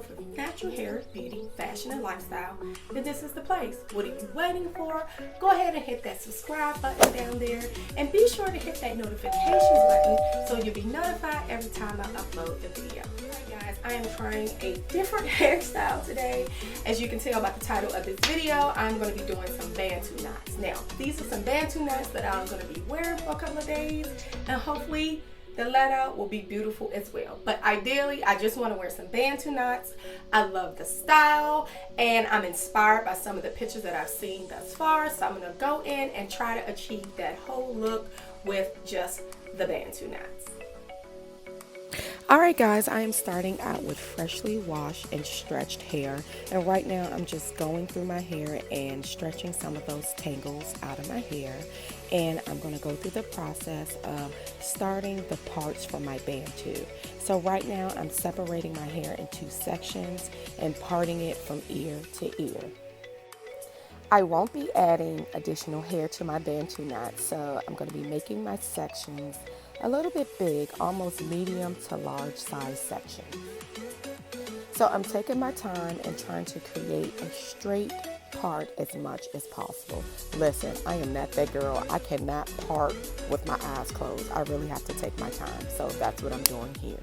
love with natural hair, beauty, fashion, and lifestyle, then this is the place. What are you waiting for? Go ahead and hit that subscribe button down there, and be sure to hit that notifications button so you'll be notified every time I upload the video. Alright guys, I am trying a different hairstyle today. As you can tell by the title of this video, I'm going to be doing some Bantu knots. Now, these are some Bantu knots that I'm going to be wearing for a couple of days, and hopefully the let out will be beautiful as well. But ideally, I just want to wear some Bantu knots. I love the style, and I'm inspired by some of the pictures that I've seen thus far. So I'm going to go in and try to achieve that whole look with just the Bantu knots. Alright guys, I am starting out with freshly washed and stretched hair, and right now I'm just going through my hair and stretching some of those tangles out of my hair, and I'm going to go through the process of starting the parts for my Bantu. So right now I'm separating my hair in two sections and parting it from ear to ear. I won't be adding additional hair to my Bantu knot, so I'm going to be making my sections a little bit big, almost medium to large size section. So I'm taking my time and trying to create a straight part as much as possible. Listen, I am not that girl. I cannot part with my eyes closed. I really have to take my time, so that's what I'm doing here.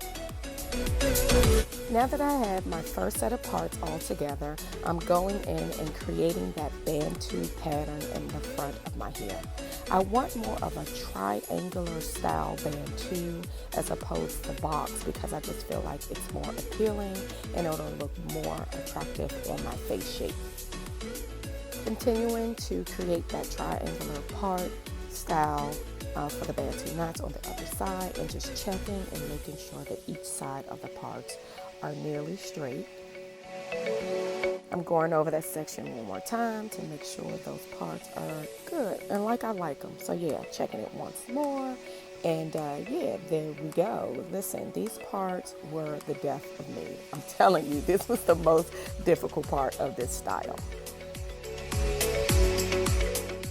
Now that I have my first set of parts all together, I'm going in and creating that Bantu pattern in the front of my hair. I want more of a triangular style Bantu as opposed to box, because I just feel like it's more appealing and it'll look more attractive on my face shape. Continuing to create that triangular part style for the Bantu knots on the other side, and just checking and making sure that each side of the parts are nearly straight. I'm going over that section one more time to make sure those parts are good and like I like them. So yeah, checking it once more, and yeah, there we go. Listen, these parts were the death of me. I'm telling you, this was the most difficult part of this style.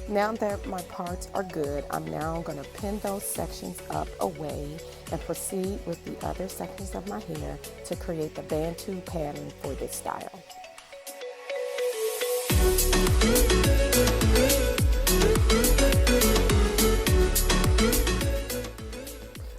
Now that my parts are good, I'm now going to pin those sections up away and proceed with the other sections of my hair to create the Bantu pattern for this style.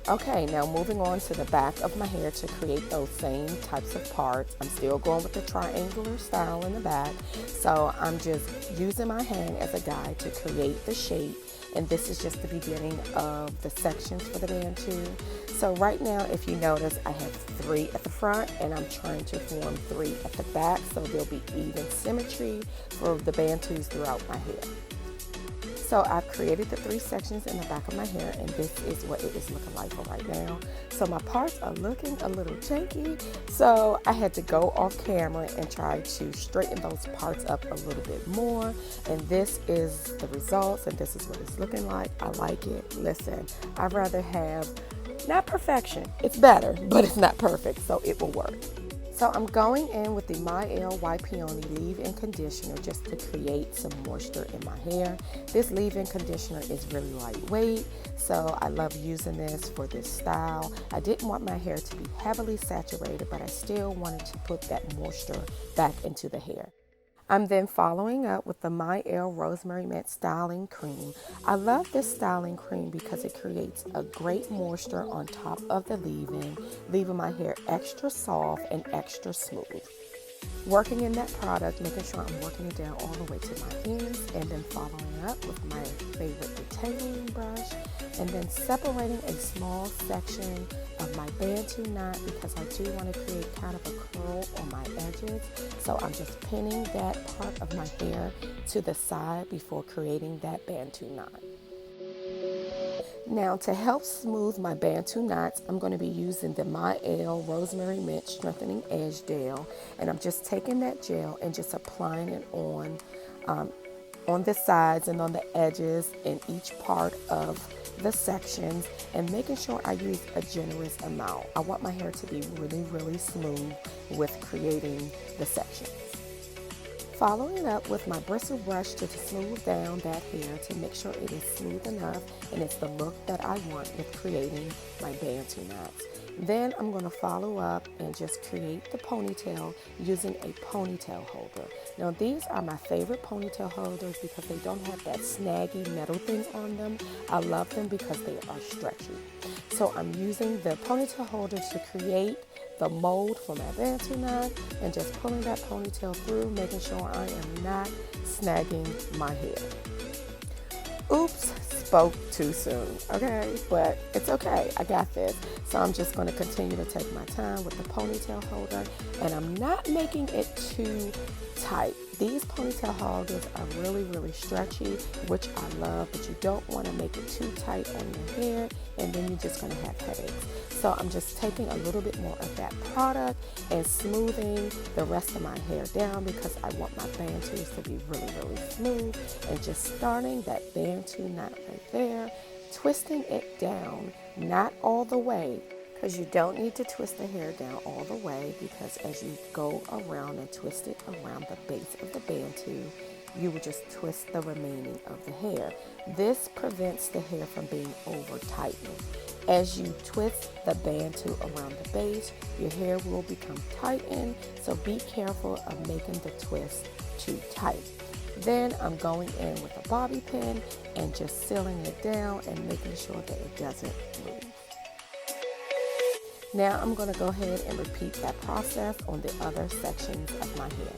Okay, now moving on to the back of my hair to create those same types of parts. I'm still going with the triangular style in the back, so I'm just using my hand as a guide to create the shape, and this is just the beginning of the sections for the Bantu. So right now, if you notice, I have 3 at the front, and I'm trying to form 3 at the back, so there'll be even symmetry for the Bantus throughout my hair. So I've created the 3 sections in the back of my hair, and this is what it is looking like for right now. So my parts are looking a little janky, so I had to go off camera and try to straighten those parts up a little bit more. And this is the results, and this is what it's looking like. I like it. Listen, I'd rather have not perfection. It's better, but it's not perfect, so it will work. So I'm going in with the Mielle Peony leave-in conditioner just to create some moisture in my hair. This leave-in conditioner is really lightweight, so I love using this for this style. I didn't want my hair to be heavily saturated, but I still wanted to put that moisture back into the hair. I'm then following up with the Mielle Rosemary Mint Styling Cream. I love this styling cream because it creates a great moisture on top of the leave-in, leaving my hair extra soft and extra smooth. Working in that product, making sure I'm working it down all the way to my ends, and then following up with my favorite detangling brush, and then separating a small section of my Bantu knot because I do want to create kind of a curl on my edges. So I'm just pinning that part of my hair to the side before creating that Bantu knot. Now, to help smooth my Bantu knots, I'm going to be using the Mielle Rosemary Mint Strengthening Edge Gel, and I'm just taking that gel and just applying it on the sides and on the edges in each part of the sections, and making sure I use a generous amount. I want my hair to be really, really smooth with creating the sections. Following up with my bristle brush to smooth down that hair to make sure it is smooth enough and it's the look that I want with creating my Bantu knots. Then I'm going to follow up and just create the ponytail using a ponytail holder. Now these are my favorite ponytail holders because they don't have that snaggy metal thing on them. I love them because they are stretchy. So I'm using the ponytail holders to create the mold for my Bantu knot and just pulling that ponytail through, making sure I am not snagging my hair. Oops, spoke too soon, okay? But it's okay, I got this. So I'm just going to continue to take my time with the ponytail holder, and I'm not making it too tight. These ponytail holders are really, really stretchy, which I love, but you don't want to make it too tight on your hair, and then you're just going to have headaches. So I'm just taking a little bit more of that product and smoothing the rest of my hair down because I want my Bantus to be really, really smooth, and just starting that Bantu knot right there, twisting it down, not all the way, because you don't need to twist the hair down all the way, because as you go around and twist it around the base of the Bantu, you will just twist the remaining of the hair. This prevents the hair from being over tightened. As you twist the Bantu around the base, your hair will become tightened, so be careful of making the twist too tight. Then I'm going in with a bobby pin and just sealing it down and making sure that it doesn't move. Now I'm going to go ahead and repeat that process on the other sections of my hair.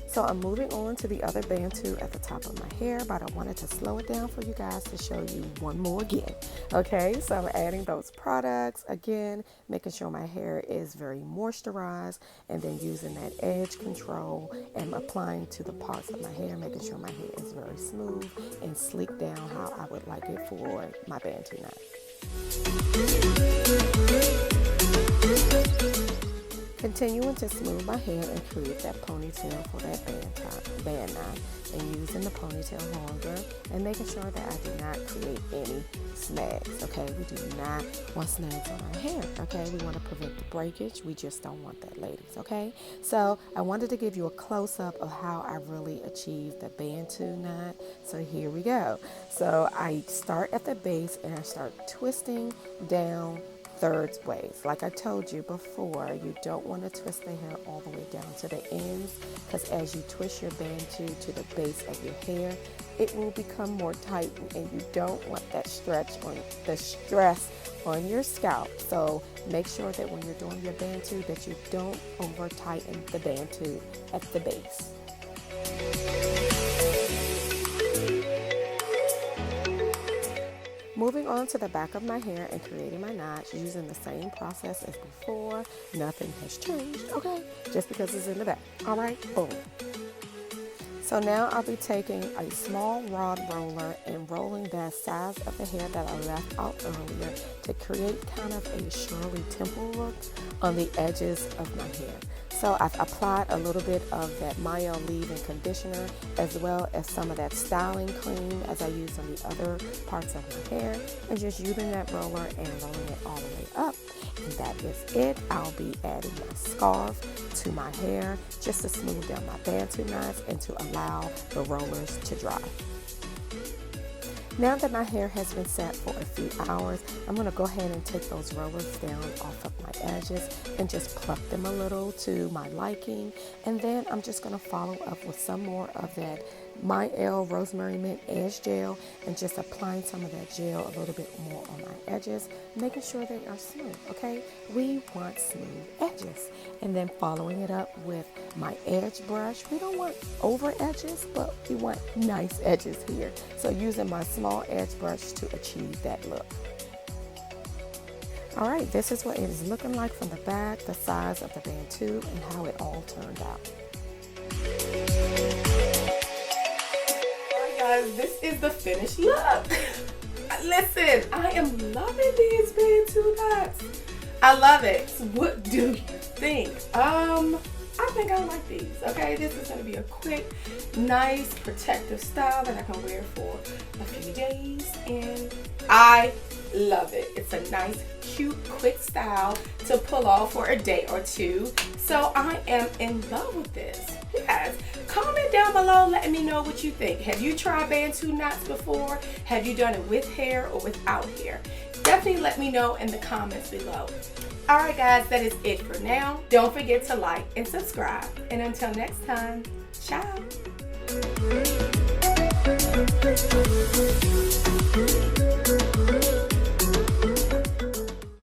So I'm moving on to the other Bantu at the top of my hair, but I wanted to slow it down for you guys to show you one more again. Okay, so I'm adding those products again, making sure my hair is very moisturized, and then using that edge control and applying to the parts of my hair, making sure my hair is very smooth and sleek down how I would like it for my Bantu knot. Continuing to smooth my hair and create that ponytail for that band knot, and using the ponytail holder and making sure that I do not create any snags. Okay, we do not want snags on our hair. Okay, we want to prevent the breakage. We just don't want that, ladies. Okay, so I wanted to give you a close-up of how I really achieved the Bantu knot. So here we go. So I start at the base and I start twisting down thirds ways. Like I told you before, you don't want to twist the hair all the way down to the ends, because as you twist your Bantu to the base of your hair, it will become more tightened, and you don't want that stress on your scalp. So make sure that when you're doing your Bantu that you don't over tighten the Bantu at the base. Moving on to the back of my hair and creating my knots using the same process as before. Nothing has changed, okay? Just because it's in the back. All right, boom. So now I'll be taking a small rod roller and rolling that size of the hair that I left out earlier to create kind of a Shirley Temple look on the edges of my hair. So I've applied a little bit of that Mielle leave-in conditioner as well as some of that styling cream as I use on the other parts of my hair, and just using that roller and rolling it all the way up. And that is it. I'll be adding my scarf to my hair just to smooth down my Bantu knots and to allow the rollers to dry. Now that my hair has been set for a few hours, I'm going to go ahead and take those rollers down off of my edges and just pluck them a little to my liking. And then I'm just going to follow up with some more of that Mielle Rosemary Mint Edge Gel and just applying some of that gel a little bit more on my edges, making sure they are smooth, okay? We want smooth edges. And then following it up with my edge brush. We don't want over edges, but we want nice edges here. So using my small edge brush to achieve that look. All right, this is what it is looking like from the back, the size of the Bantu, and how it all turned out. Guys, this is the finished look. Listen, I am loving these Bantu knots. I love it. So what do you think? I think I like these. Okay, this is gonna be a quick, nice, protective style that I can wear for a few days, and I love it. It's a nice, cute, quick style to pull off for a day or two. So I am in love with this. Yes, comment down below, letting me know what you think. Have you tried Bantu knots before? Have you done it with hair or without hair? Definitely let me know in the comments below. All right, guys, that is it for now. Don't forget to like and subscribe. And until next time, ciao.